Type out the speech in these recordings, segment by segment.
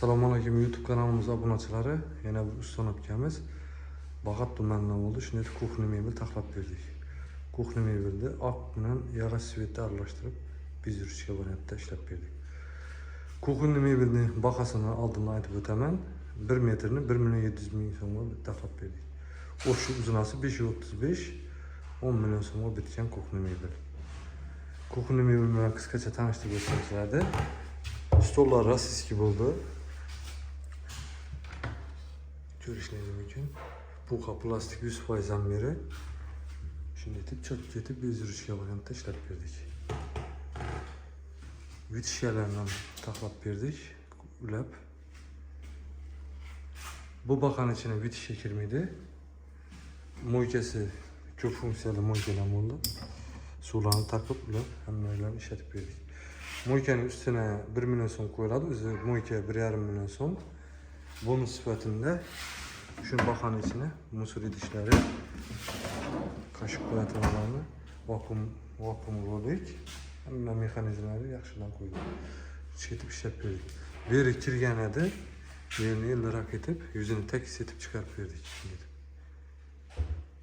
Assalomu alaykum YouTube kanalımız obunaçilari. Yana bir uston o'tganmiz. Bag'at tumanidan bo'ldi. Shunday kuxni mebel taxlab berdik. Kuxni mebelni oq bilan yog'och svetni aralashtirib bezurishga variantda ishlab berdik. Kuxni mebelni bahosini oldindan aytib o'taman. 1 metrni 1.700.000 so'mga taxlab berdik. O'sha uzunasi 5.35, 10 million so'mga bitgan kuxni mebel. Kuxni mebel bilan qisqacha tanishtirib o'tsanizlarda, stollar rossiyskiy bo'ldi. Görüşleriniz mümkün. Bu plastik 100% zammeri. Şimdi çok kötü bir zürüşke variantda ishlab berdik. Vitishyalardan taxlab berdik, ulab. Bu baxanın içine vitishya kirmaydi. Moykasi ko'p funksiyali moykalar bo'ldi. Suvlarni taqib ulab hammalarni ishlatib berdik. Moykaning üstüne 1 million so'm qo'yiladi. O'zi moyka 1,5 million so'm. Bonus sifatında şu baxanın içine musor idishleri, kaşık koyatlarını vakum rolik, hamma mexanizmleri yaxshidan qo'ydik. Chetib ishlab berdik. Beri kirgan edi, yerini ildirak etib, yuzini tekis etib chiqarib berdik.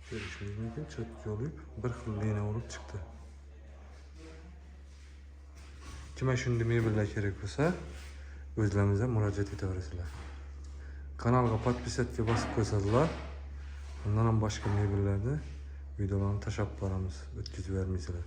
Ko'rishingiz mumkin, çok yo'lib, bir xil lina olib chiqdi. Kimga shunday mebellar kerak bo'lsa, o'zlaringizga murojaat etaverasizlar. Kanalga podpisatsiya basıp koysadılar. Ondan başka mebellerde videolarını taşap paramız ötküzü vermeyseler.